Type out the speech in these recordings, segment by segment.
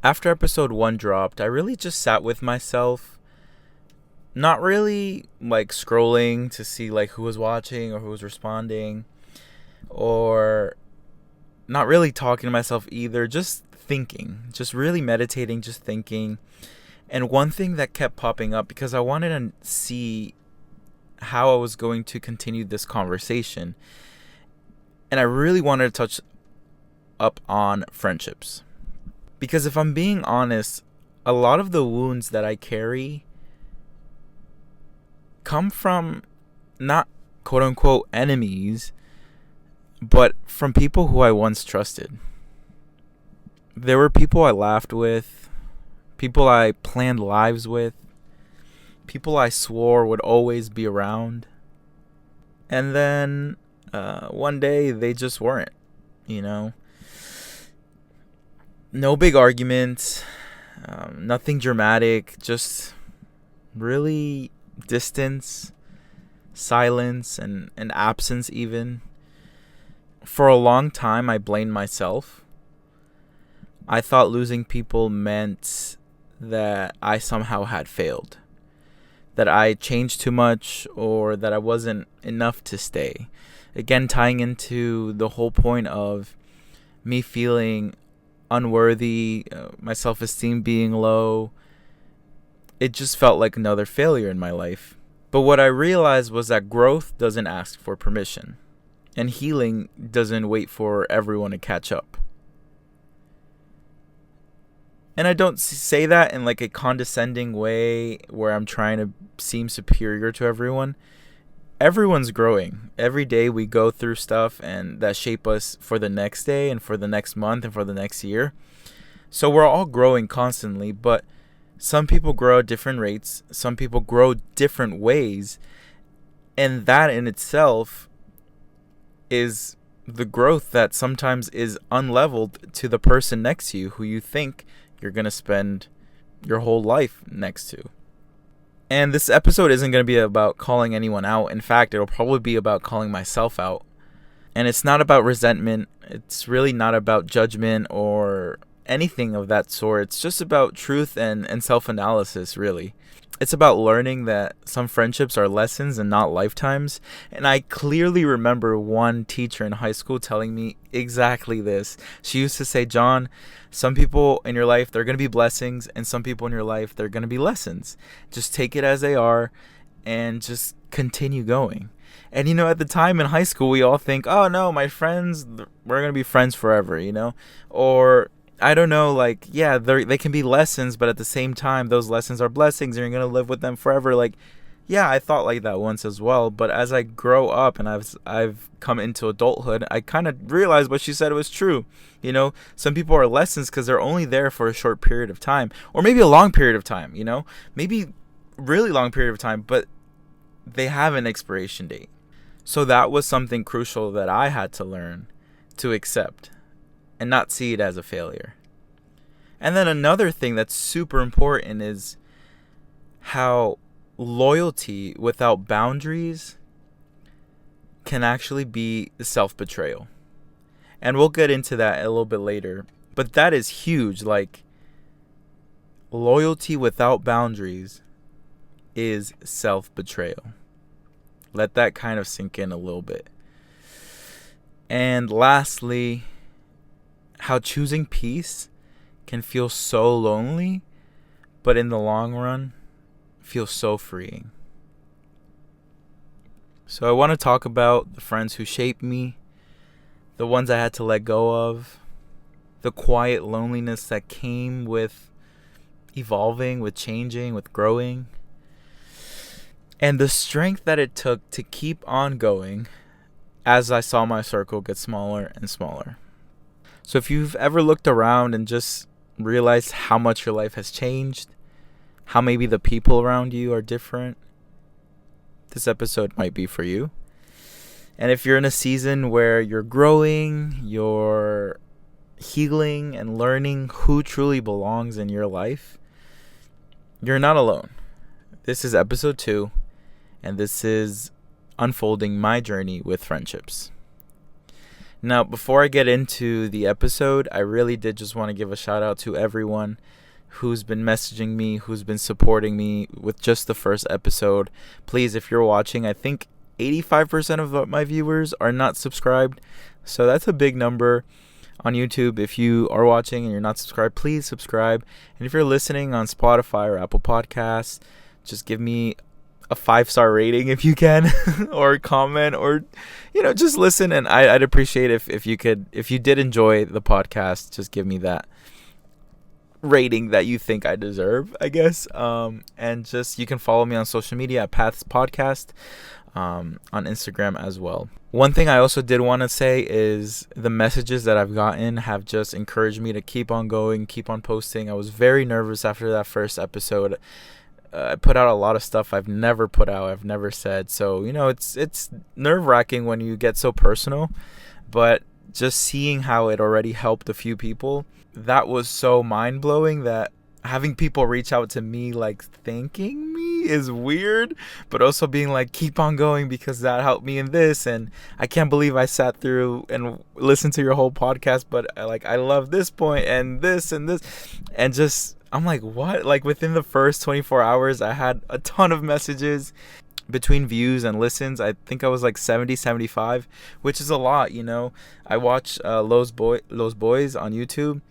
After episode 1 dropped, I really just sat with myself, not really like scrolling to see like who was watching or who was responding, or not really talking to myself either, just thinking, just really meditating, just thinking. And one thing that kept popping up, because I wanted to see how I was going to continue this conversation, and I really wanted to touch up on friendships. Because if I'm being honest, a lot of the wounds that I carry come from not quote unquote enemies, but from people who I once trusted. There were people I laughed with, people I planned lives with, people I swore would always be around. And then one day they just weren't, you know? No big arguments, nothing dramatic, just really distance, silence, and absence even. For a long time, I blamed myself. I thought losing people meant that I somehow had failed, that I changed too much, or that I wasn't enough to stay. Again, tying into the whole point of me feeling unworthy, my self-esteem being low. It just felt like another failure in my life. But what I realized was that growth doesn't ask for permission, and healing doesn't wait for everyone to catch up. And I don't say that in like a condescending way where I'm trying to seem superior to everyone. Everyone's growing. Every day we go through stuff and that shape us for the next day and for the next month and for the next year. So we're all growing constantly, but some people grow at different rates. Some people grow different ways. And that in itself is the growth that sometimes is unleveled to the person next to you who you think you're going to spend your whole life next to. And this episode isn't going to be about calling anyone out. In fact, it'll probably be about calling myself out. And it's not about resentment. It's really not about judgment or anything of that sort. It's just about truth and self-analysis, really. It's about learning that some friendships are lessons and not lifetimes. And I clearly remember one teacher in high school telling me exactly this. She used to say, John, some people in your life, they're going to be blessings, and some people in your life, they're going to be lessons. Just take it as they are and just continue going. And, you know, at the time in high school, we all think, oh, no, my friends, we're going to be friends forever, you know? Or I don't know, like, yeah, they can be lessons, but at the same time, those lessons are blessings and you're going to live with them forever. Like, yeah, I thought like that once as well. But as I grow up and I've come into adulthood, I kind of realized what she said was true. You know, some people are lessons because they're only there for a short period of time, or maybe a long period of time, you know, maybe really long period of time, but they have an expiration date. So that was something crucial that I had to learn to accept and not see it as a failure. And then another thing that's super important is how loyalty without boundaries can actually be self-betrayal. And we'll get into that a little bit later. But that is huge. Like, loyalty without boundaries is self-betrayal. Let that kind of sink in a little bit. And lastly, how choosing peace can feel so lonely, but in the long run, feel so freeing. So I want to talk about the friends who shaped me, the ones I had to let go of, the quiet loneliness that came with evolving, with changing, with growing, and the strength that it took to keep on going as I saw my circle get smaller and smaller. So if you've ever looked around and just realized how much your life has changed, how maybe the people around you are different, this episode might be for you. And if you're in a season where you're growing, you're healing and learning who truly belongs in your life, you're not alone. This is episode 2, and this is unfolding my journey with friendships. Now, before I get into the episode, I really did just want to give a shout out to everyone who's been messaging me, who's been supporting me with just the first episode. Please, if you're watching, I think 85% of my viewers are not subscribed. So that's a big number on YouTube. If you are watching and you're not subscribed, please subscribe. And if you're listening on Spotify or Apple Podcasts, just give me a 5-star rating if you can, or a comment, or just listen. And I'd appreciate if you did enjoy the podcast, just give me that rating that you think I deserve, I guess. And just, you can follow me on social media at Paths Podcast, on Instagram as well. One thing I also did want to say is the messages that I've gotten have just encouraged me to keep on going, keep on posting. I was very nervous after that first episode. I put out a lot of stuff I've never put out, I've never said. So, it's nerve-wracking when you get so personal. But just seeing how it already helped a few people, that was so mind-blowing that having people reach out to me, like, thanking me is weird. But also being like, keep on going because that helped me in this. And I can't believe I sat through and listened to your whole podcast. But, I love this point and this and this. And just, I'm like, what? Like, within the first 24 hours, I had a ton of messages. Between views and listens, I think I was like 70, 75, which is a lot, I watch Los Boys on YouTube,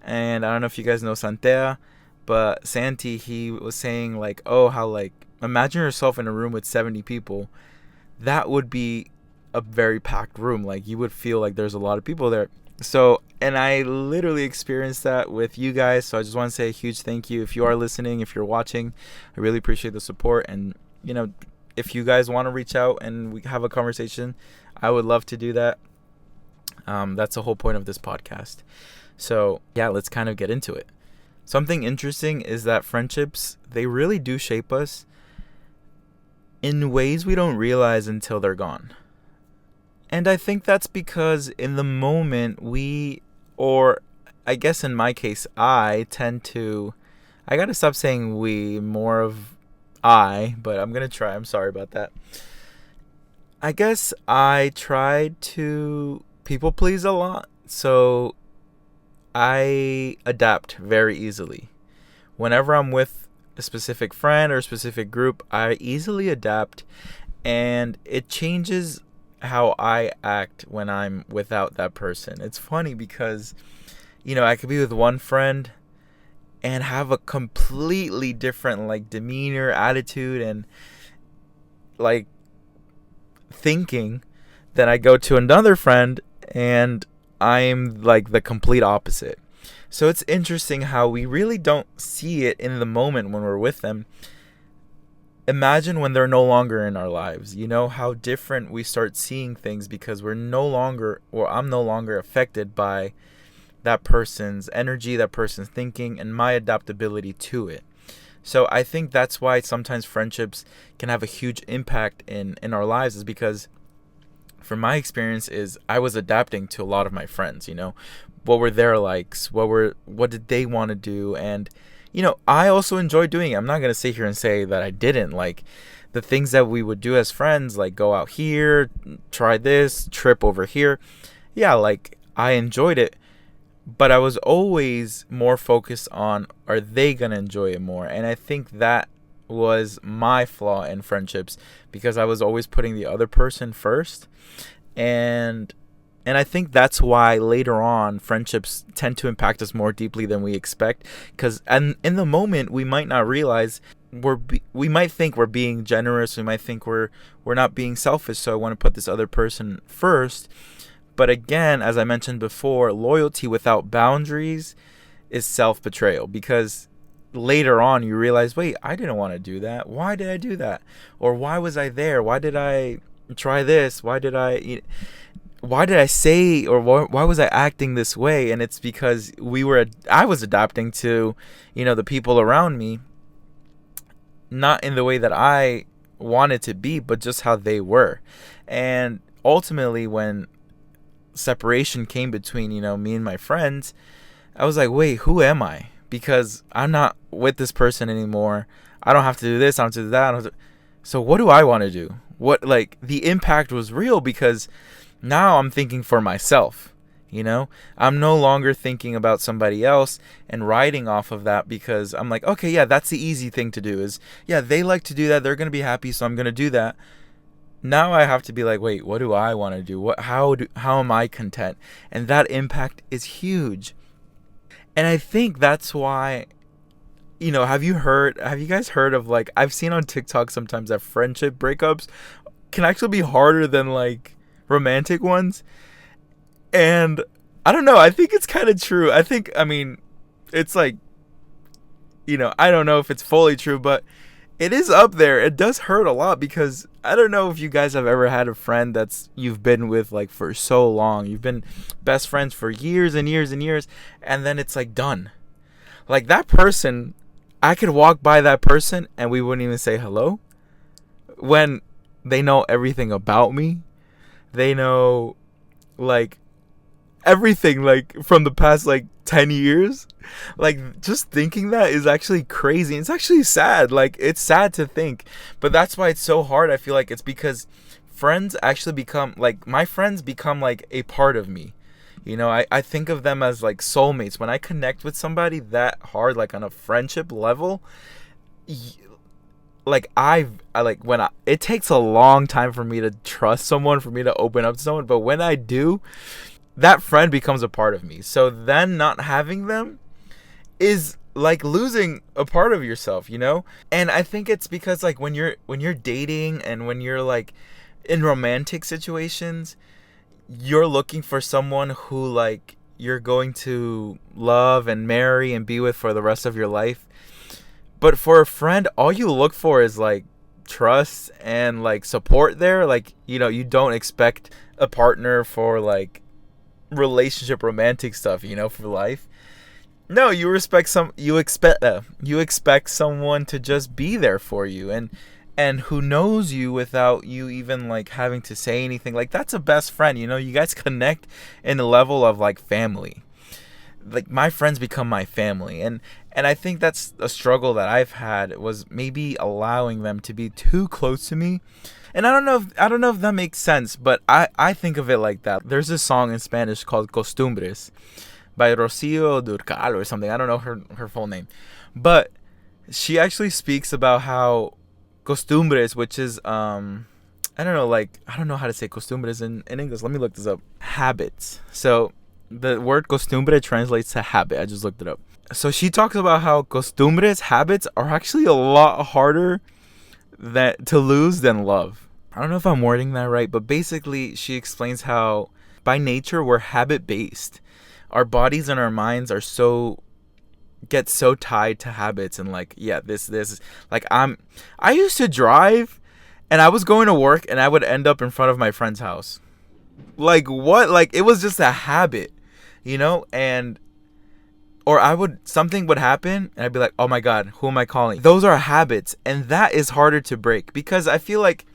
and I don't know if you guys know Santea, but Santi, he was saying, like, oh, how, like, imagine yourself in a room with 70 people. That would be a very packed room. Like, you would feel like there's a lot of people there. So, and I literally experienced that with you guys. So I just want to say a huge thank you. If you are listening, if you're watching, I really appreciate the support. And, if you guys want to reach out and we have a conversation, I would love to do that. That's the whole point of this podcast. So, yeah, let's kind of get into it. Something interesting is that friendships, they really do shape us in ways we don't realize until they're gone. And I think that's because in the moment or I guess in my case, I gotta stop saying we, more of but I'm gonna try. I'm sorry about that. I guess I tried to people please a lot, so I adapt very easily. Whenever I'm with a specific friend or a specific group, I easily adapt, and it changes how I act when I'm without that person. It's funny because, I could be with one friend and have a completely different, like, demeanor, attitude, and, like, thinking. Then I go to another friend and I'm like the complete opposite. So it's interesting how we really don't see it in the moment when we're with them. Imagine when they're no longer in our lives, how different we start seeing things, because I'm no longer affected by that person's energy, that person's thinking, and my adaptability to it. So I think that's why sometimes friendships can have a huge impact in our lives, is because, from my experience, is I was adapting to a lot of my friends, what were their likes, what did they want to do, and I also enjoy doing it. I'm not going to sit here and say that I didn't. Like, the things that we would do as friends, like go out here, try this, trip over here. Yeah, like, I enjoyed it. But I was always more focused on, are they going to enjoy it more? And I think that was my flaw in friendships, because I was always putting the other person first. And I think that's why later on friendships tend to impact us more deeply than we expect. Because in the moment, we might not realize we might think we're being generous. We might think we're not being selfish. So I want to put this other person first. But again, as I mentioned before, loyalty without boundaries is self-betrayal, because later on you realize, wait, I didn't want to do that. Why did I do that? Or why was I there? Why did I try this? Why did I say, or why was I acting this way? And it's because I was adapting to, the people around me, not in the way that I wanted to be, but just how they were. And ultimately, when separation came between, me and my friends, I was like, wait, who am I? Because I'm not with this person anymore. I don't have to do this, I don't have to do that. So what do I want to do? The impact was real, because Now I'm thinking for myself. You know, I'm no longer thinking about somebody else and riding off of that, because I'm like, okay, yeah, that's the easy thing to do is, yeah, they like to do that. They're going to be happy. So I'm going to do that. Now I have to be like, wait, what do I want to do? How am I content? And that impact is huge. And I think that's why, have you guys heard of, like, I've seen on TikTok sometimes that friendship breakups can actually be harder than like romantic ones. And I don't know, I think it's kind of true. I mean, it's like, I don't know if it's fully true, but it is up there. It does hurt a lot, because I don't know if you guys have ever had a friend that's you've been with like for so long. You've been best friends for years and years and years, and then it's like done. Like that person, I could walk by that person and we wouldn't even say hello, when they know everything about me. They know like everything, like from the past like 10 years. Like just thinking that is actually crazy. It's actually sad. Like it's sad to think, but that's why it's so hard. I feel like it's because friends actually become like, my friends become like a part of me. I think of them as like soulmates. When I connect with somebody that hard, like on a friendship level, like it takes a long time for me to trust someone, for me to open up to someone, but when I do, that friend becomes a part of me. So then not having them is like losing a part of yourself, And I think it's because like when you're dating and when you're like in romantic situations, you're looking for someone who like you're going to love and marry and be with for the rest of your life. But for a friend, all you look for is like trust and like support there. Like, you don't expect a partner for like relationship romantic stuff, for life. No, you expect someone to just be there for you and who knows you without you even like having to say anything. Like that's a best friend. You guys connect in a level of like family. Like my friends become my family, and I think that's a struggle that I've had, was maybe allowing them to be too close to me. And I don't know if that makes sense, but I think of it like that. There's a song in Spanish called Costumbres by Rocío Durcal or something. I don't know her full name, but she actually speaks about how costumbres, which is I don't know how to say costumbres in English. Let me look this up. Habits. So the word costumbre translates to habit. I just looked it up. So she talks about how costumbres, habits, are actually a lot harder to lose than love. I don't know if I'm wording that right, but basically she explains how by nature we're habit based. Our bodies and our minds get so tied to habits, and like, yeah, this like I used to drive and I was going to work and I would end up in front of my friend's house. Like what? Like it was just a habit, and or something would happen and I'd be like, oh my God, who am I calling? Those are habits, and that is harder to break, because I feel like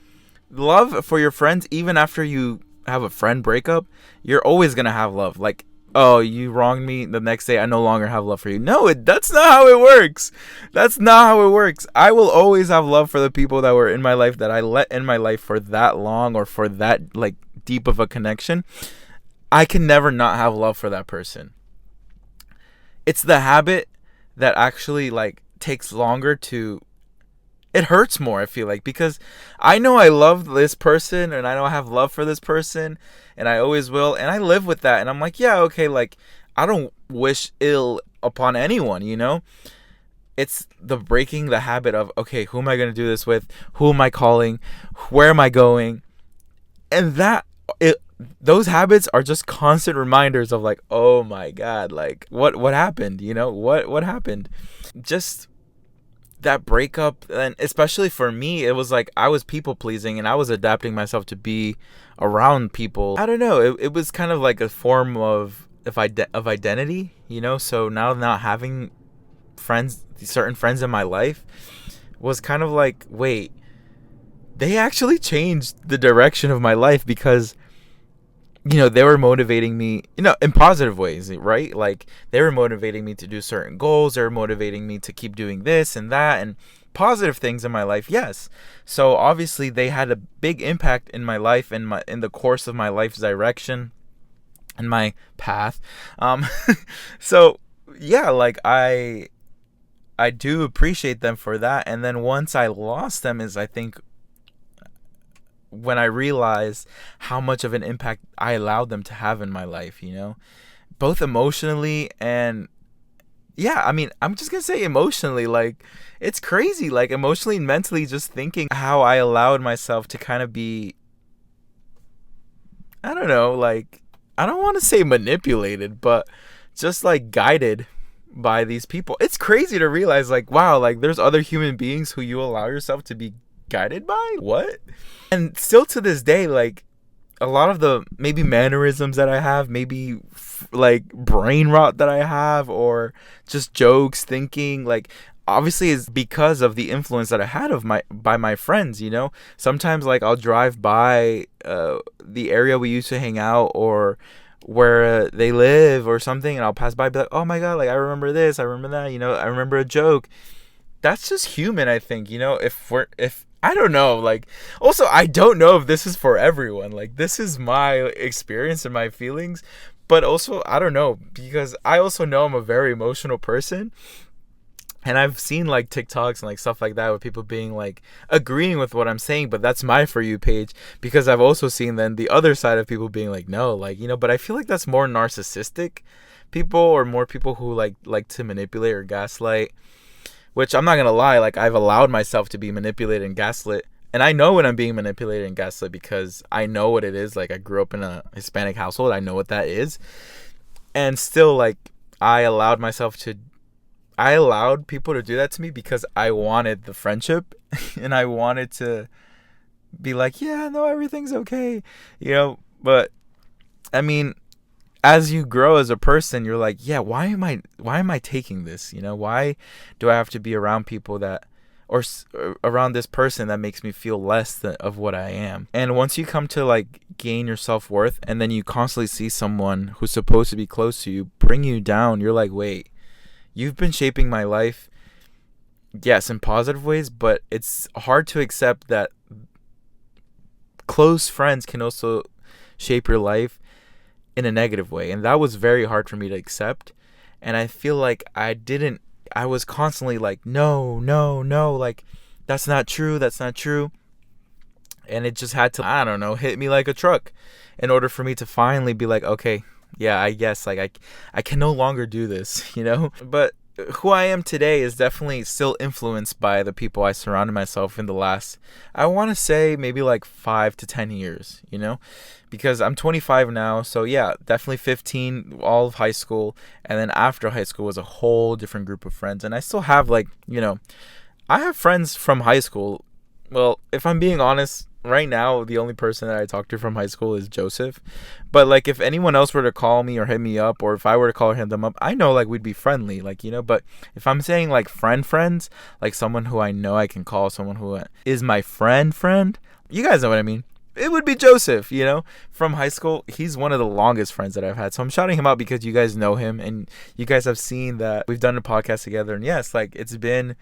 love for your friends, even after you have a friend breakup, you're always going to have love. Like, oh, you wronged me, the next day I no longer have love for you. No, that's not how it works. That's not how it works. I will always have love for the people that were in my life, that I let in my life for that long or for that like deep of a connection. I can never not have love for that person. It's the habit that actually like takes longer to, it hurts more, I feel like, because I know I love this person and I know I have love for this person and I always will, and I live with that, and I'm like, yeah, okay, like I don't wish ill upon anyone, It's the breaking the habit of, okay, who am I going to do this with? Who am I calling? Where am I going? And those habits are just constant reminders of like, oh my God, like what happened? What happened? Just that breakup. And especially for me, it was like I was people pleasing and I was adapting myself to be around people. I don't know. It was kind of like a form of identity, So now not having certain friends in my life was kind of like, wait, they actually changed the direction of my life, because they were motivating me, in positive ways, right? Like they were motivating me to do certain goals. They were motivating me to keep doing this and that. And positive things in my life, yes. So obviously they had a big impact in my life, in the course of my life's direction and my path. Um, so yeah, like I do appreciate them for that. And then once I lost them is, I think, when I realized how much of an impact I allowed them to have in my life, both emotionally and, yeah, I mean, I'm just gonna say emotionally. Like, it's crazy, like, emotionally and mentally, just thinking how I allowed myself to kind of be, I don't know, like, I don't want to say manipulated, but just like guided by these people. It's crazy to realize, like, wow, like, there's other human beings who you allow yourself to be guided by. What? And still to this day, like, a lot of the maybe mannerisms that I have, maybe like brain rot that I have, or just jokes, thinking, like, obviously is because of the influence that I had by my friends. Sometimes, like, I'll drive by the area we used to hang out, or where they live or something, and I'll pass by and be like, oh my god, like, I remember this, I remember that, I remember a joke. That's just human, I think. If I don't know, like, also, I don't know if this is for everyone. Like, this is my experience and my feelings, but also, I don't know, because I also know I'm a very emotional person, and I've seen, like, TikToks and, like, stuff like that with people being, like, agreeing with what I'm saying, but that's my For You page, because I've also seen then the other side of people being like, no, like, but I feel like that's more narcissistic people, or more people who like to manipulate or gaslight. Which, I'm not going to lie, like, I've allowed myself to be manipulated and gaslit. And I know when I'm being manipulated and gaslit, because I know what it is. Like, I grew up in a Hispanic household. I know what that is. And still, like, I allowed people to do that to me because I wanted the friendship. And I wanted to be like, yeah, no, everything's okay. But, I mean, as you grow as a person, you're like, yeah, why am I taking this? Why do I have to be around people that, or around this person that makes me feel less of what I am? And once you come to, like, gain your self-worth, and then you constantly see someone who's supposed to be close to you bring you down, you're like, wait, you've been shaping my life, yes, in positive ways, but it's hard to accept that close friends can also shape your life in a negative way. And that was very hard for me to accept. And I feel like I was constantly like, no, like, that's not true. And it just had to, I don't know, hit me like a truck in order for me to finally be like, okay, yeah, I guess, like, I can no longer do this, But who I am today is definitely still influenced by the people I surrounded myself in the last, I want to say, maybe like 5 to 10 years, because I'm 25 now. So yeah, definitely 15, all of high school. And then after high school was a whole different group of friends. And I still have, like, I have friends from high school. Well, if I'm being honest, right now, the only person that I talk to from high school is Joseph. But, like, if anyone else were to call me or hit me up, or if I were to call them up, I know, like, we'd be friendly, like, but if I'm saying, like, friends, like, someone who I know I can call, someone who is my friend, you guys know what I mean. It would be Joseph, from high school. He's one of the longest friends that I've had. So I'm shouting him out because you guys know him, and you guys have seen that we've done a podcast together. And yes, like, it's been,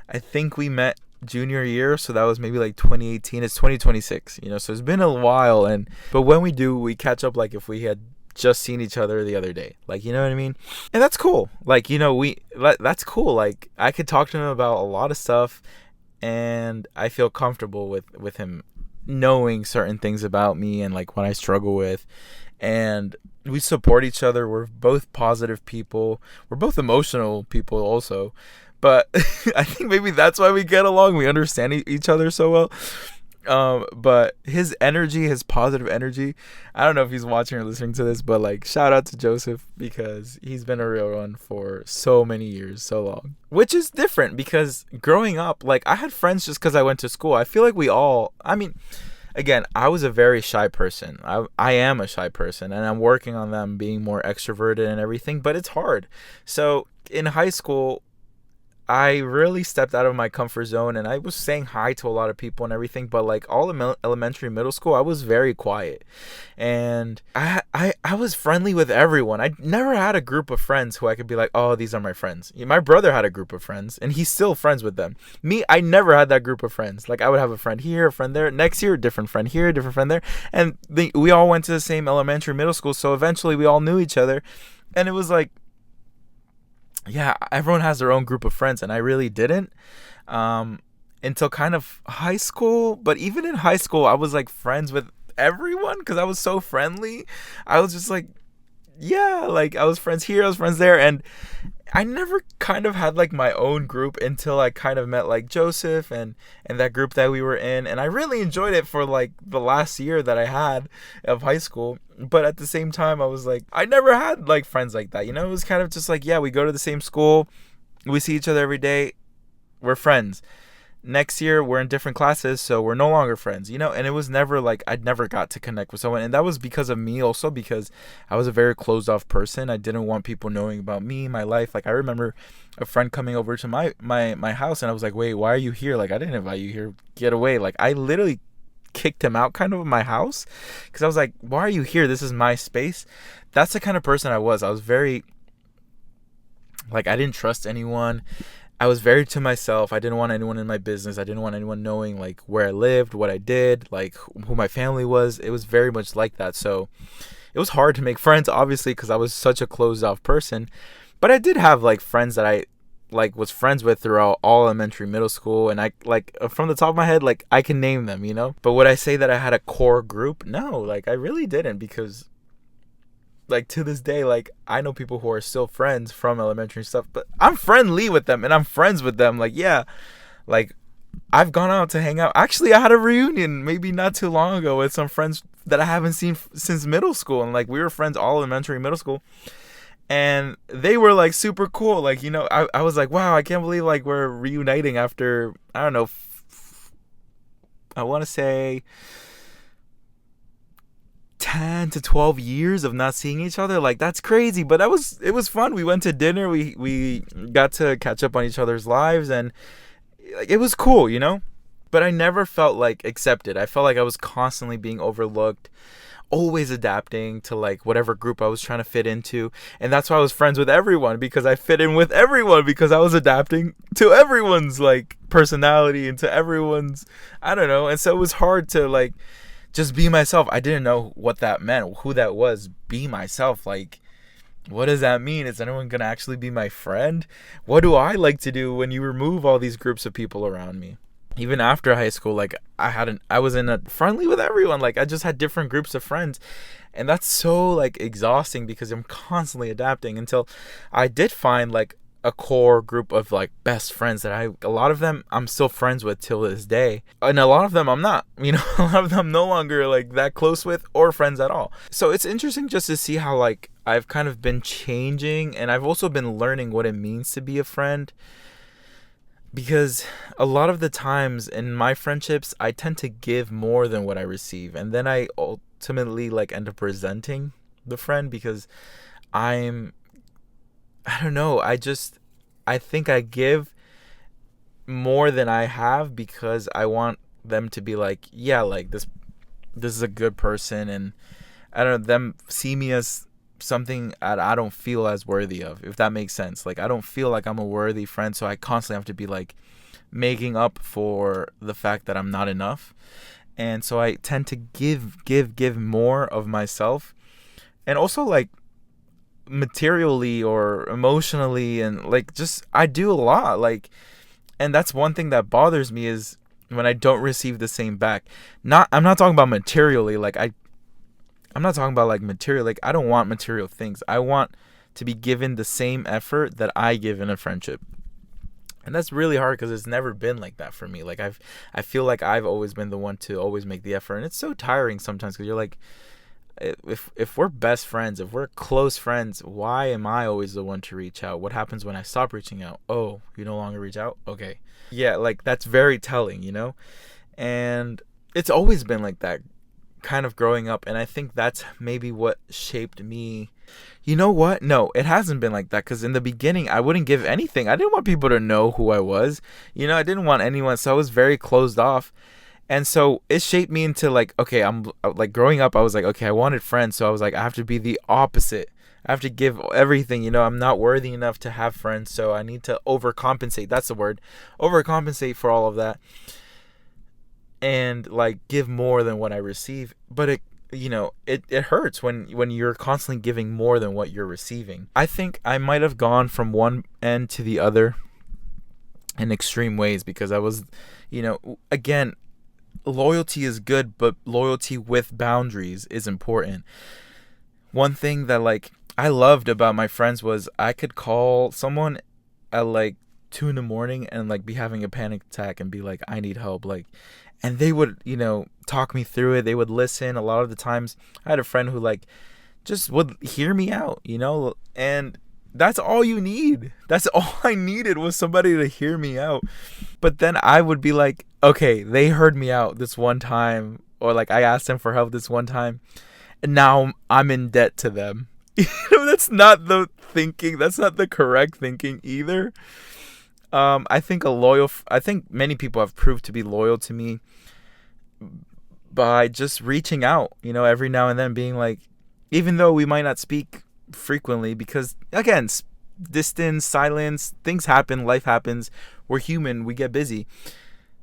I think we met junior year, so that was maybe like 2018. It's 2026, so it's been a while. But when we do, we catch up like if we had just seen each other the other day, like, you know what I mean? And that's cool. Like, that's cool. Like, I could talk to him about a lot of stuff, and I feel comfortable with him knowing certain things about me and, like, what I struggle with. And we support each other. We're both positive people. We're both emotional people also. But I think maybe that's why we get along. We understand each other so well. But his energy, his positive energy, I don't know if he's watching or listening to this, but, like, shout out to Joseph, because he's been a real one for so many years, so long. Which is different, because growing up, like, I had friends just because I went to school. I feel like again, I was a very shy person. I am a shy person, and I'm working on them being more extroverted and everything, but it's hard. So in high school, I really stepped out of my comfort zone, and I was saying hi to a lot of people and everything, but like all elementary, middle school, I was very quiet. And I was friendly with everyone. I never had a group of friends who I could be like, oh, these are my friends. Yeah, my brother had a group of friends, and he's still friends with them. Me, I never had that group of friends. Like I would have a friend here, a friend there. Next year, a different friend here, a different friend there. And we all went to the same elementary, middle school, so eventually we all knew each other. And it was like, yeah, everyone has their own group of friends, and I really didn't until kind of high school. But even in high school, I was like friends with everyone because I was so friendly. I was just like, yeah, like I was friends here, I was friends there, and I never kind of had like my own group until I kind of met like Joseph and that group that we were in, and I really enjoyed it for like the last year that I had of high school. But at the same time, I was like, I never had like friends like that. It was kind of just like, yeah, we go to the same school, we see each other every day, we're friends. Next year we're in different classes, so we're no longer friends, and it was never like I'd never got to connect with someone. And that was because of me also, because I was a very closed off person. I didn't want people knowing about me, my life. Like I remember a friend coming over to my house, and I was like, wait, why are you here? Like I didn't invite you here, get away. Like I literally kicked him out kind of of my house because I was like, why are you here? This is my space. That's the kind of person I was. I was very like, I didn't trust anyone. I was very to myself. I didn't want anyone in my business. I didn't want anyone knowing like where I lived, what I did, like who my family was. It was very much like that. So it was hard to make friends, obviously, because I was such a closed off person. But I did have like friends that I like was friends with throughout all elementary, middle school, and I like from the top of my head, like I can name them. But would I say that I had a core group? No, like I really didn't, because like to this day, like I know people who are still friends from elementary stuff, but I'm friendly with them and I'm friends with them. Like, yeah, like I've gone out to hang out. Actually, I had a reunion maybe not too long ago with some friends that I haven't seen since middle school, and like we were friends all elementary, middle school, and they were like super cool. Like, I was like, wow, I can't believe like we're reuniting after, I don't know, I want to say 10 to 12 years of not seeing each other. Like that's crazy, but it was fun. We went to dinner, we got to catch up on each other's lives, and like it was cool. But I never felt like accepted. I felt like I was constantly being overlooked, always adapting to like whatever group I was trying to fit into. And that's why I was friends with everyone, because I fit in with everyone, because I was adapting to everyone's like personality and to everyone's, I don't know. And so it was hard to like just be myself. I didn't know what that meant, who that was. Be myself. Like, what does that mean? Is anyone gonna actually be my friend? What do I like to do when you remove all these groups of people around me? Even after high school, like I was in a friendly with everyone. Like I just had different groups of friends, and that's so like exhausting because I'm constantly adapting until I did find like a core group of like best friends that a lot of them I'm still friends with till this day, and a lot of them I'm not. A lot of them I'm no longer like that close with or friends at all. So it's interesting just to see how like I've kind of been changing, and I've also been learning what it means to be a friend, because a lot of the times in my friendships I tend to give more than what I receive, and then I ultimately like end up resenting the friend because I don't know. I think I give more than I have because I want them to be like, yeah, like this is a good person, and I don't know, them see me as something I don't feel as worthy of, if that makes sense. Like I don't feel like I'm a worthy friend, so I constantly have to be like making up for the fact that I'm not enough. And so I tend to give more of myself, and also like materially or emotionally, and like just I do a lot, like, and that's one thing that bothers me is when I don't receive the same back. I'm not talking about materially, like I'm not talking about like material, like I don't want material things. I want to be given the same effort that I give in a friendship. And that's really hard because it's never been like that for me. Like I feel like I've always been the one to always make the effort, and it's so tiring sometimes because you're like, if we're best friends, if we're close friends, why am I always the one to reach out? What happens when I stop reaching out? Oh, you no longer reach out? Okay. Yeah, like that's very telling. And it's always been like that kind of growing up, and I think that's maybe what shaped me You know what? No, it hasn't been like that, because in the beginning, I wouldn't give anything. I didn't want people to know who I was. I didn't want anyone. So I was very closed off. And so it shaped me into like, okay, I'm like growing up, I was like, okay, I wanted friends. So I was like, I have to be the opposite. I have to give everything. I'm not worthy enough to have friends. So I need to overcompensate. That's the word. Overcompensate for all of that. And like give more than what I receive. But it hurts when you're constantly giving more than what you're receiving. I think I might have gone from one end to the other in extreme ways, because I was, again, loyalty is good, but loyalty with boundaries is important. One thing that like I loved about my friends was I could call someone at like 2 a.m. and like be having a panic attack and be like, I need help. Like, and they would, talk me through it. They would listen. A lot of the times I had a friend who like just would hear me out, and that's all you need. That's all I needed, was somebody to hear me out. But then I would be like, okay, they heard me out this one time, or like I asked them for help this one time, and now I'm in debt to them. That's not the thinking. That's not the correct thinking either. I think many people have proved to be loyal to me by just reaching out, every now and then, being like, even though we might not speak frequently, because again, distance, silence, things happen, life happens, we're human, we get busy,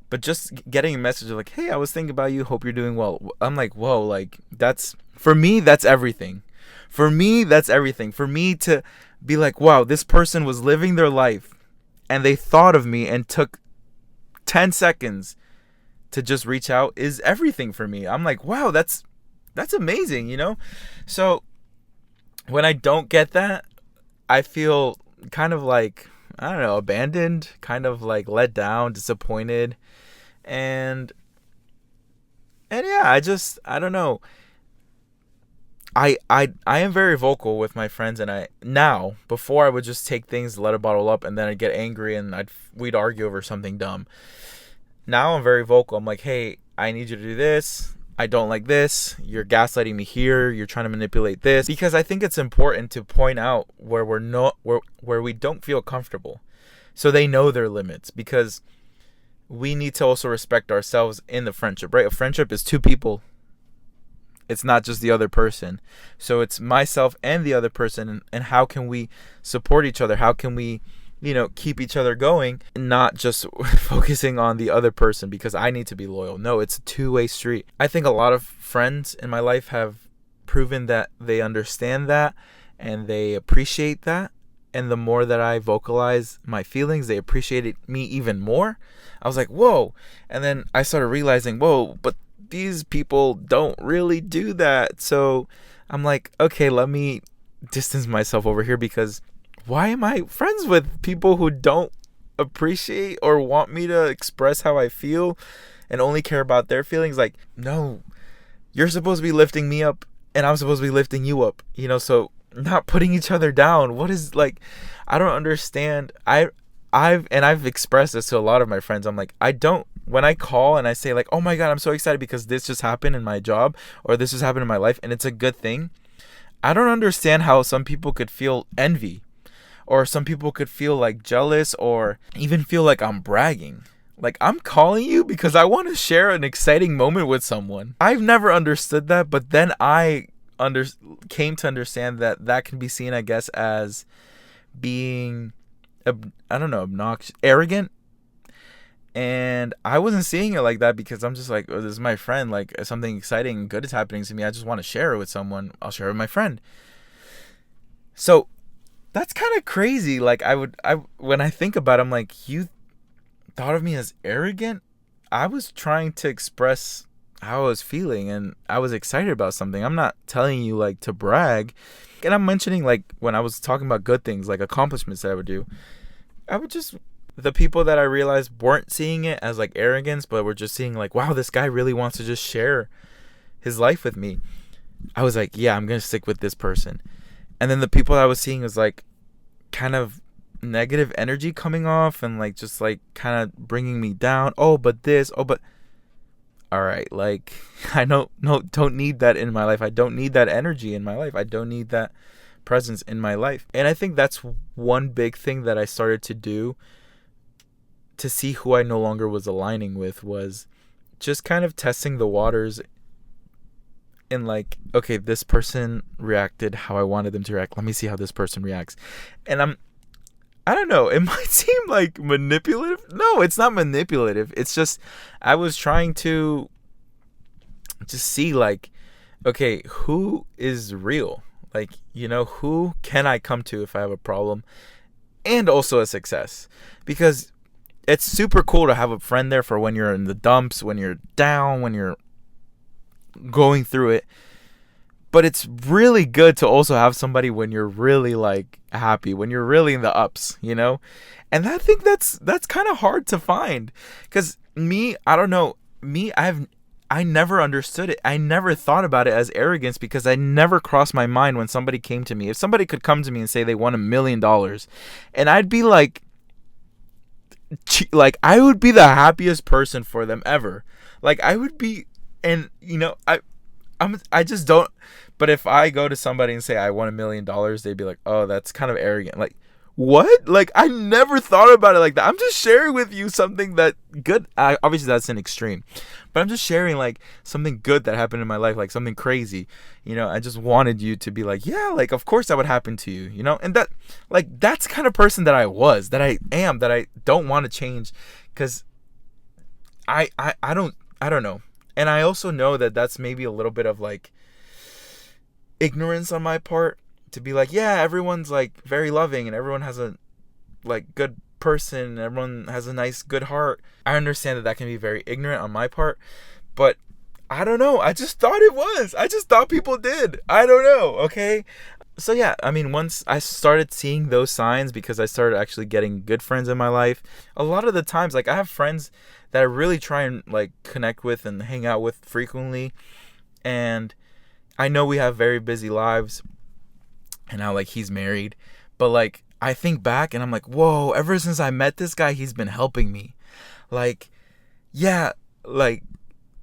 but just getting a message of like, hey, I was thinking about you, hope you're doing well. I'm like, whoa, like for me, that's everything. For me to be like, wow, this person was living their life and they thought of me and took 10 seconds to just reach out is everything for me. I'm like, wow, that's amazing, So when I don't get that, I feel kind of like, I don't know, abandoned, kind of like let down, disappointed. And yeah, I don't know. I am very vocal with my friends, and before I would just take things, let it bottle up, and then I'd get angry and we'd argue over something dumb. Now I'm very vocal. I'm like, hey, I need you to do this. I don't like this. You're gaslighting me here. You're trying to manipulate this. Because I think it's important to point out where where we don't feel comfortable, so they know their limits. Because we need to also respect ourselves in the friendship, right? A friendship is two people. It's not just the other person. So it's myself and the other person. And how can we support each other? How can we, keep each other going, not just focusing on the other person because I need to be loyal. No, it's a two-way street. I think a lot of friends in my life have proven that they understand that and they appreciate that. And the more that I vocalize my feelings, they appreciated me even more. I was like, whoa. And then I started realizing, whoa, but these people don't really do that. So I'm like, okay, let me distance myself over here, because why am I friends with people who don't appreciate or want me to express how I feel and only care about their feelings? Like, no, you're supposed to be lifting me up and I'm supposed to be lifting you up, so not putting each other down. What is, like, I don't understand. I've expressed this to a lot of my friends. I'm like, when I call and I say like, oh my God, I'm so excited because this just happened in my job or this just happened in my life and it's a good thing. I don't understand how some people could feel envy, or some people could feel like jealous, or even feel like I'm bragging. Like, I'm calling you because I want to share an exciting moment with someone. I've never understood that, but then I came to understand that can be seen, I guess, as being, I don't know, obnoxious, arrogant. And I wasn't seeing it like that, because I'm just like, oh, this is my friend. Like, if something exciting and good is happening to me, I just want to share it with someone. I'll share it with my friend. So that's kind of crazy. Like, when I think about it, I'm like, you thought of me as arrogant? I was trying to express how I was feeling, and I was excited about something. I'm not telling you like to brag. And I'm mentioning, like, when I was talking about good things, like accomplishments that I would do, the people that I realized weren't seeing it as like arrogance, but were just seeing like, wow, this guy really wants to just share his life with me. I was like, yeah, I'm going to stick with this person. And then the people I was seeing was like kind of negative energy coming off and like just like kind of bringing me down. Oh, but this, oh, but all right. Like, I don't need that in my life. I don't need that energy in my life. I don't need that presence in my life. And I think that's one big thing that I started to do to see who I no longer was aligning with, was just kind of testing the waters in like, okay, this person reacted how I wanted them to react. Let me see how this person reacts. And I don't know, it might seem like manipulative. No, it's not manipulative. It's just I was trying to just see like, okay, who is real? Like, who can I come to if I have a problem and also a success? Because it's super cool to have a friend there for when you're in the dumps, when you're down, when you're going through it. But it's really good to also have somebody when you're really like happy, when you're really in the ups, And I think that's kind of hard to find. Because I don't know, I never understood it. I never thought about it as arrogance, because I never crossed my mind when somebody came to me. If somebody could come to me and say they won $1 million, and I'd be like I would be the happiest person for them ever. Like I would be, and I just don't. But if I go to somebody and say I won $1 million, they'd be like, oh, that's kind of arrogant. Like, what? Like, I never thought about it like that. I'm just sharing with you something that good. Obviously, that's an extreme. But I'm just sharing, like, something good that happened in my life, like something crazy. I just wanted you to be like, yeah, like, of course that would happen to you, And that, like, that's the kind of person that I was, that I am, that I don't want to change. Because I don't know. And I also know that that's maybe a little bit of, like, ignorance on my part, to be like, yeah, everyone's like very loving and everyone has a like good person and everyone has a nice good heart. I understand that can be very ignorant on my part, but I don't know, I just thought it was. I just thought people did. I don't know, okay? So yeah, I mean, once I started seeing those signs, because I started actually getting good friends in my life, a lot of the times, like, I have friends that I really try and like connect with and hang out with frequently, and I know we have very busy lives, and now like he's married, but like I think back and I'm like, whoa, ever since I met this guy, he's been helping me. Like, yeah, like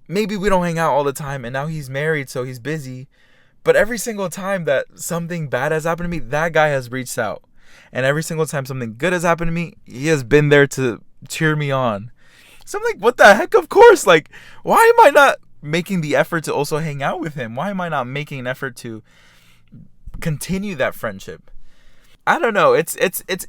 maybe we don't hang out all the time, and now he's married, so he's busy, but every single time that something bad has happened to me, that guy has reached out. And every single time something good has happened to me, he has been there to cheer me on. So I'm like, what the heck? Of course. Like, why am I not making the effort to also hang out with him? Why am I not making an effort to continue that friendship? I don't know. It's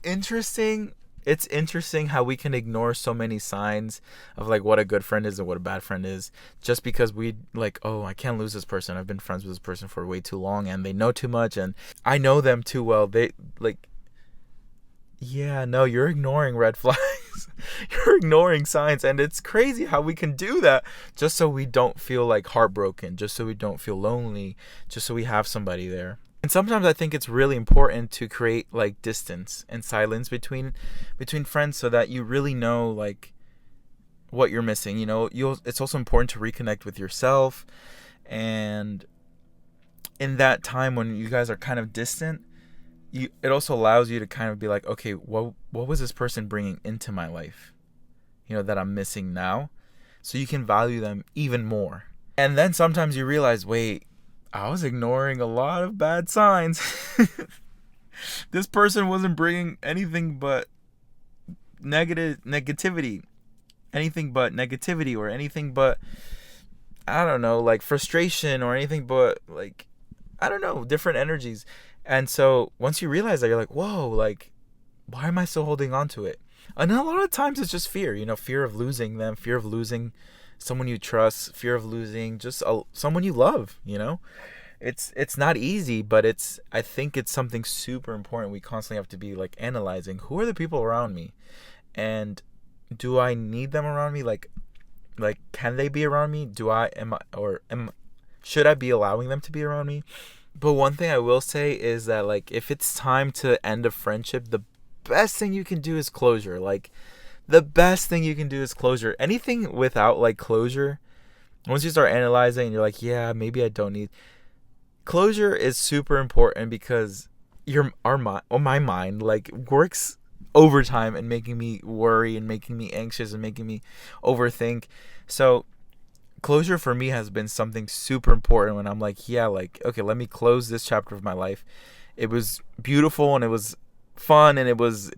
interesting. It's interesting how we can ignore so many signs of like what a good friend is and what a bad friend is, just because we like, oh, I can't lose this person. I've been friends with this person for way too long and they know too much and I know them too well. They like, yeah, no, you're ignoring red flags. You're ignoring signs, and it's crazy how we can do that just so we don't feel like heartbroken, just so we don't feel lonely, just so we have somebody there. And sometimes I think it's really important to create like distance and silence between friends, so that you really know like what you're missing. It's also important to reconnect with yourself, and in that time when you guys are kind of distant, it also allows you to kind of be like, okay, what was this person bringing into my life, that I'm missing now, so you can value them even more. And then sometimes you realize, wait, I was ignoring a lot of bad signs. This person wasn't bringing anything but negativity, or anything but, I don't know, like frustration, or anything but like, I don't know, different energies. And so once you realize that, you're like, whoa, like, why am I still holding on to it? And a lot of times it's just fear, fear of losing them, fear of losing someone you trust, fear of losing just someone you love. It's not easy, but I think it's something super important. We constantly have to be like analyzing, who are the people around me, and do I need them around me? Like can they be around me? Should I be allowing them to be around me? But one thing I will say is that, like, if it's time to end a friendship, the best thing you can do is closure. Like, the best thing you can do is closure. Anything without, like, closure, once you start analyzing and you're like, yeah, maybe I don't need... Closure is super important, because my mind, like, works overtime and making me worry and making me anxious and making me overthink. So closure for me has been something super important when I'm like, yeah, like, okay, let me close this chapter of my life. it was beautiful and it was fun and it was,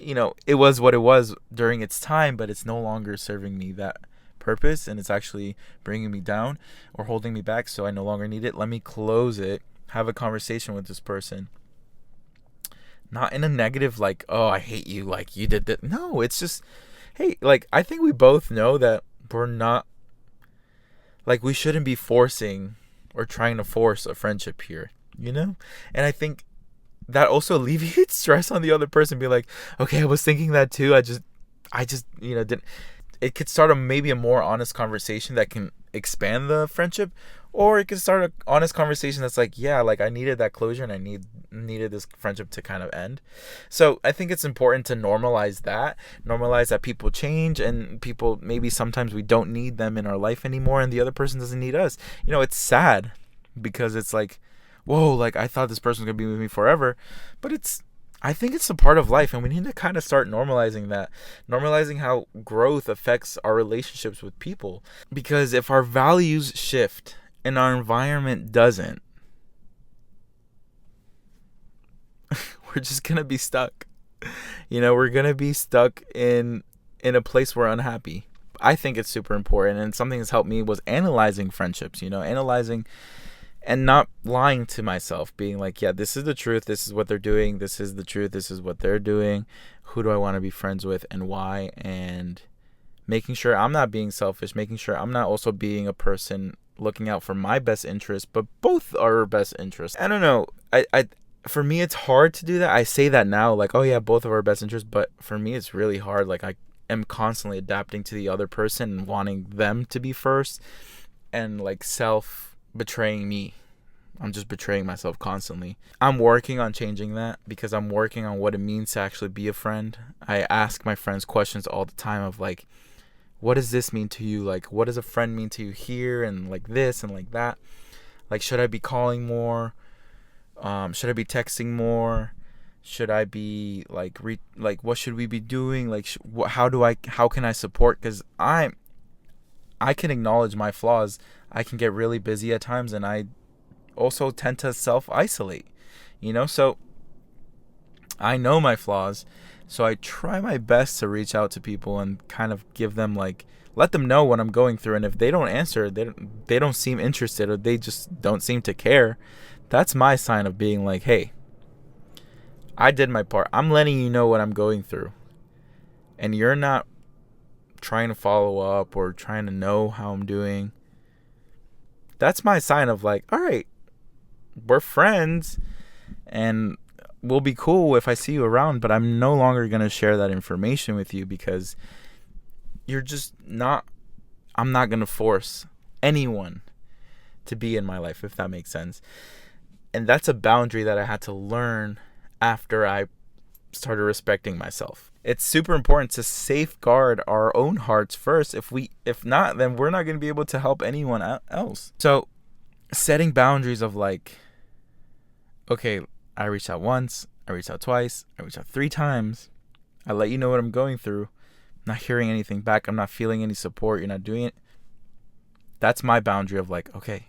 it was what it was during its time, but it's no longer serving me that purpose, and it's actually bringing me down or holding me back, so I no longer need it. Let me close it, have a conversation with this person. Not in a negative, like, oh, I hate you, like, you did that. No, it's just, hey, like, I think we both know that we're not, like, we shouldn't be forcing or trying to force a friendship here, And I think that also alleviates stress on the other person. Be like, okay, I was thinking that too. I just, didn't. It could start maybe a more honest conversation that can expand the friendship, or it could start an honest conversation that's like, yeah, like I needed that closure and I needed this friendship to kind of end. So I think it's important to normalize that people change, and people, maybe sometimes we don't need them in our life anymore, and the other person doesn't need us. It's sad because it's like, whoa, like I thought this person was gonna be with me forever, but I think it's a part of life, and we need to kind of start normalizing how growth affects our relationships with people. Because if our values shift and our environment doesn't, we're just gonna be stuck. We're gonna be stuck in a place we're unhappy. I think it's super important, and something that's helped me was analyzing friendships. Analyzing and not lying to myself, being like, yeah, this is the truth, this is what they're doing, this is the truth, this is what they're doing, who do I want to be friends with and why, and making sure I'm not being selfish, making sure I'm not also being a person looking out for my best interest, but both are our best interests. I don't know, I for me it's hard to do that. I say that now, like, oh yeah, both of our best interests, but for me it's really hard. Like, I am constantly adapting to the other person and wanting them to be first, and like betraying me. I'm just betraying myself constantly. I'm working on changing that, because I'm working on what it means to actually be a friend. I ask my friends questions all the time of like, what does this mean to you? Like, what does a friend mean to you here, and like this and like that? Like, should I be calling more? Should I be texting more? Should I be like what should we be doing? Like, how can I support? Because I can acknowledge my flaws. I can get really busy at times, and I also tend to self-isolate, so I know my flaws, so I try my best to reach out to people and kind of give them, like, let them know what I'm going through, and if they don't answer, they don't seem interested, or they just don't seem to care, that's my sign of being like, hey, I did my part. I'm letting you know what I'm going through, and you're not trying to follow up or trying to know how I'm doing. That's my sign of like, all right, we're friends and we'll be cool if I see you around, but I'm no longer going to share that information with you, because I'm not going to force anyone to be in my life, if that makes sense. And that's a boundary that I had to learn after I started respecting myself. It's super important to safeguard our own hearts first. If not, then we're not going to be able to help anyone else. So setting boundaries of like, okay, I reached out once, I reached out twice, I reached out 3 times. I let you know what I'm going through. I'm not hearing anything back. I'm not feeling any support. You're not doing it. That's my boundary of like, okay,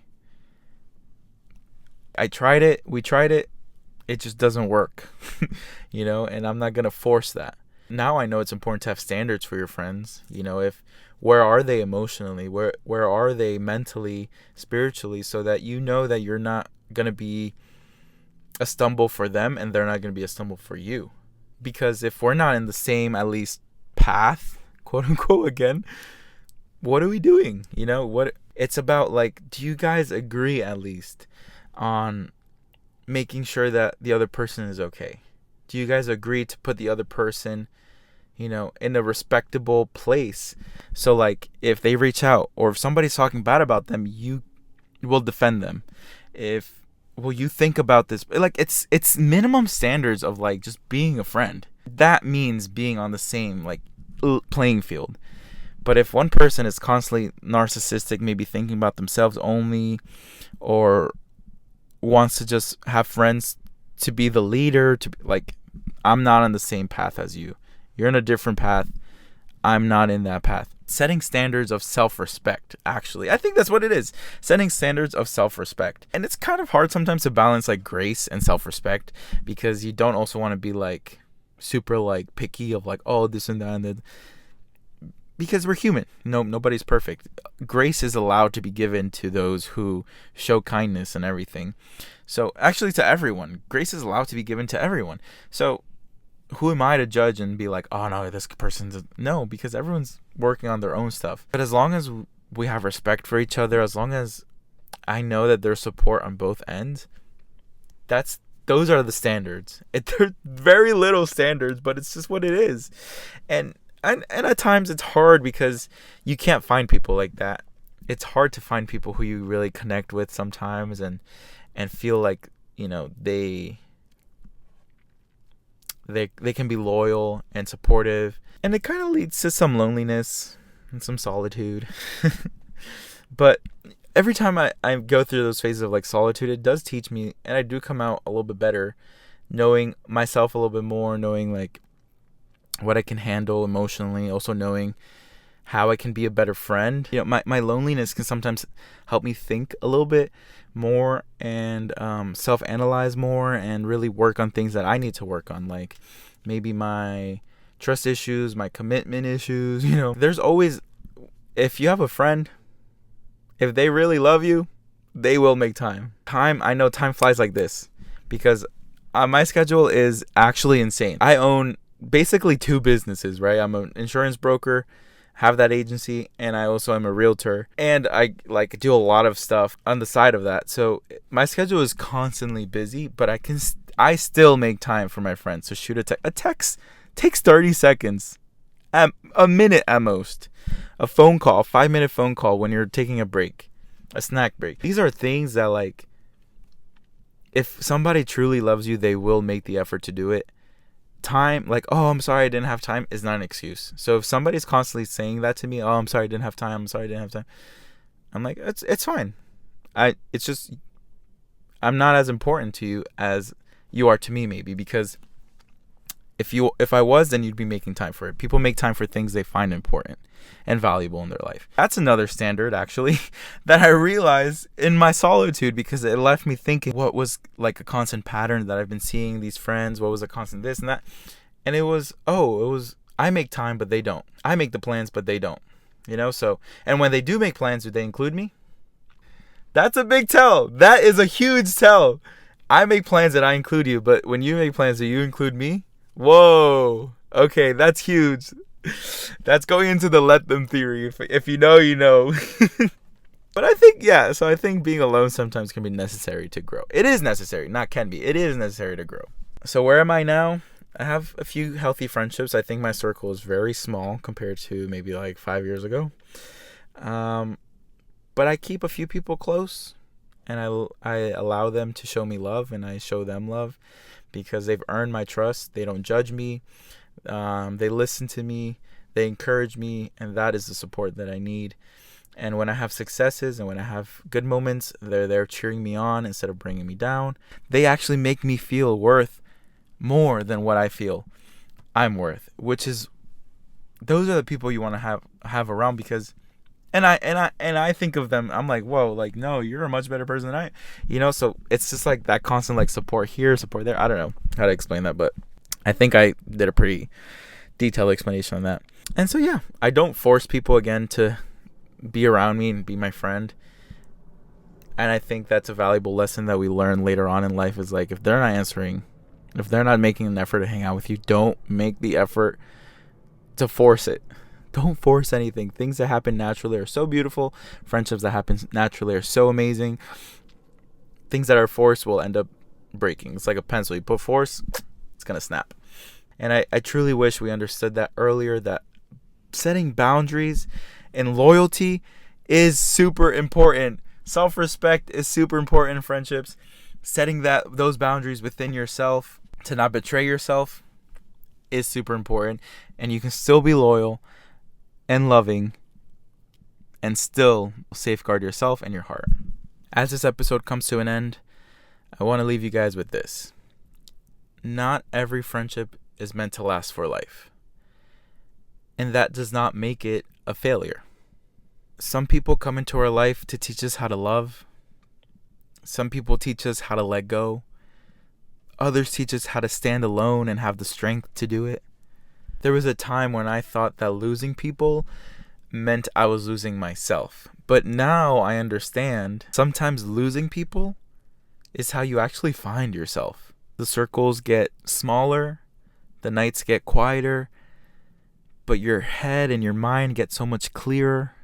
I tried it. We tried it. It just doesn't work, and I'm not going to force that. Now I know it's important to have standards for your friends. Where are they emotionally? Where are they mentally, spiritually, so that you know that you're not going to be a stumble for them, and they're not going to be a stumble for you. Because if we're not in the same, at least, path, quote unquote, again, what are we doing? What it's about, like, do you guys agree at least on making sure that the other person is okay? Do you guys agree to put the other person, in a respectable place? So like, if they reach out, or if somebody's talking bad about them, you will defend them. Will you think about this? Like, it's minimum standards of like just being a friend. That means being on the same like playing field. But if one person is constantly narcissistic, maybe thinking about themselves only, or wants to just have friends to be the leader, to be like, I'm not on the same path as you. You're in a different path. I'm not in that path. Setting standards of self-respect, actually. I think that's what it is. Setting standards of self-respect. And it's kind of hard sometimes to balance like grace and self-respect, because you don't also want to be like super like picky of like, oh, this and that and that. Because we're human. Nobody's perfect. Grace is allowed to be given to those who show kindness and everything. So actually to everyone. Grace is allowed to be given to everyone. So who am I to judge and be like, oh no, this person's... No, because everyone's working on their own stuff. But as long as we have respect for each other, as long as I know that there's support on both ends, those are the standards. They're very little standards, but it's just what it is. And at times it's hard because you can't find people like that. It's hard to find people who you really connect with sometimes and feel like, you know, they can be loyal and supportive. And it kind of leads to some loneliness and some solitude. But every time I go through those phases of like solitude, it does teach me, and I do come out a little bit better, knowing myself a little bit more, knowing like what I can handle emotionally, also knowing how I can be a better friend. You know, my loneliness can sometimes help me think a little bit more and self-analyze more and really work on things that I need to work on, like maybe my trust issues, my commitment issues. You know, there's always, if you have a friend, if they really love you, they will make time. I know time flies like this, because my schedule is actually insane. I own basically 2 businesses, right? I'm an insurance broker, have that agency, and I also am a realtor, and I like do a lot of stuff on the side of that. So my schedule is constantly busy, but I still make time for my friends. So shoot a text. A text takes 30 seconds, a minute at most. A phone call, 5-minute phone call when you're taking a break, a snack break. These are things that, like, if somebody truly loves you, they will make the effort to do it. Time, like, oh, I'm sorry I didn't have time, is not an excuse. So if somebody's constantly saying that to me, oh, I'm sorry I didn't have time, I'm sorry I didn't have time, I'm like, it's fine. It's just, I'm not as important to you as you are to me, maybe, because if I was, then you'd be making time for it. People make time for things they find important and valuable in their life. That's another standard, actually, that I realized in my solitude, because it left me thinking what was like a constant pattern that I've been seeing these friends, what was a constant this and that. And it was I make time, but they don't. I make the plans, but they don't. You know, so, and when they do make plans, do they include me? That's a big tell. That is a huge tell. I make plans and I include you, but when you make plans, do you include me? Whoa. Okay, that's huge. That's going into the let them theory. If you know, you know. But I think being alone sometimes can be necessary to grow. It is necessary, not can be. It is necessary to grow. So where am I now? I have a few healthy friendships. I think my circle is very small compared to maybe like 5 years ago. But I keep a few people close, and I allow them to show me love, and I show them love because they've earned my trust. They don't judge me. They listen to me. They encourage me, and that is the support that I need. And when I have successes and when I have good moments, they're there cheering me on instead of bringing me down. They actually make me feel worth more than what I feel I'm worth, which is, those are the people you want to have around, because and I think of them, I'm like, whoa, like, no, you're a much better person than I, you know. So it's just like that constant like support here, support there. I don't know how to explain that, but I think I did a pretty detailed explanation on that. And so yeah, I don't force people again to be around me and be my friend. And I think that's a valuable lesson that we learn later on in life, is like, if they're not answering, if they're not making an effort to hang out with you, don't make the effort to force it. Don't force anything. Things that happen naturally are so beautiful. Friendships that happen naturally are so amazing. Things that are forced will end up breaking. It's like a pencil. You put force, it's going to snap. And I truly wish we understood that earlier, that setting boundaries and loyalty is super important. Self-respect is super important in friendships. Setting those boundaries within yourself to not betray yourself is super important. And you can still be loyal and loving and still safeguard yourself and your heart. As this episode comes to an end, I want to leave you guys with this. Not every friendship is meant to last for life. And that does not make it a failure. Some people come into our life to teach us how to love. Some people teach us how to let go. Others teach us how to stand alone and have the strength to do it. There was a time when I thought that losing people meant I was losing myself. But now I understand sometimes losing people is how you actually find yourself. The circles get smaller, the nights get quieter, but your head and your mind get so much clearer,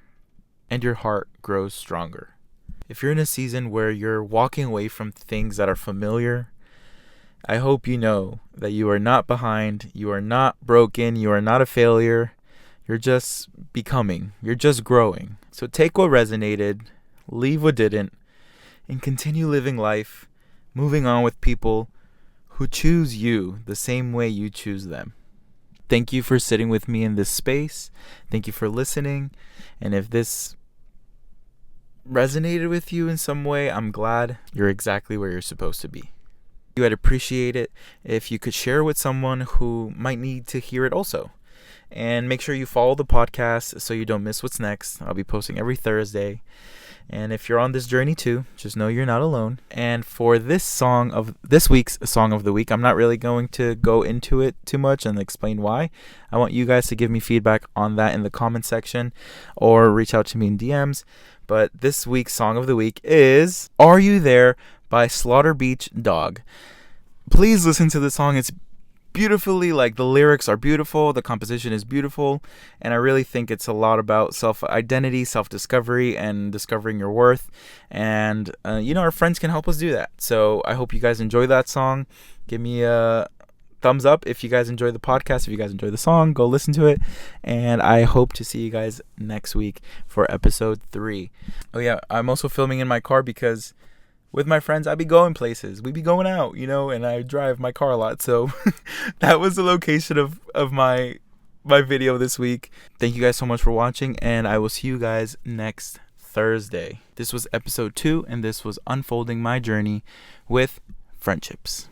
and your heart grows stronger. If you're in a season where you're walking away from things that are familiar, I hope you know that you are not behind, you are not broken, you are not a failure. You're just becoming, you're just growing. So take what resonated, leave what didn't, and continue living life, moving on with people who choose you the same way you choose them. Thank you for sitting with me in this space. Thank you for listening. And if this resonated with you in some way, I'm glad you're exactly where you're supposed to be. I'd appreciate it if you could share with someone who might need to hear it also. And make sure you follow the podcast so you don't miss what's next. I'll be posting every Thursday. And if you're on this journey too, just know you're not alone. And for this week's song of the week, I'm not really going to go into it too much and explain why. I want you guys to give me feedback on that in the comment section or reach out to me in DMs. But this week's song of the week is Are You There by Slaughter Beach Dog. Please listen to the song. It's beautifully, the lyrics are beautiful, the composition is beautiful, and I really think it's a lot about self-identity, self-discovery, and discovering your worth. And our friends can help us do that. So I hope you guys enjoy that song. Give me a thumbs up if you guys enjoy the podcast. If you guys enjoy the song, go listen to it. And I hope to see you guys next week for episode 3. Oh yeah, I'm also filming in my car because with my friends, I be going places. We be going out, and I drive my car a lot. So that was the location of my video this week. Thank you guys so much for watching, and I will see you guys next Thursday. This was episode 2, and this was Unfolding My Journey with Friendships.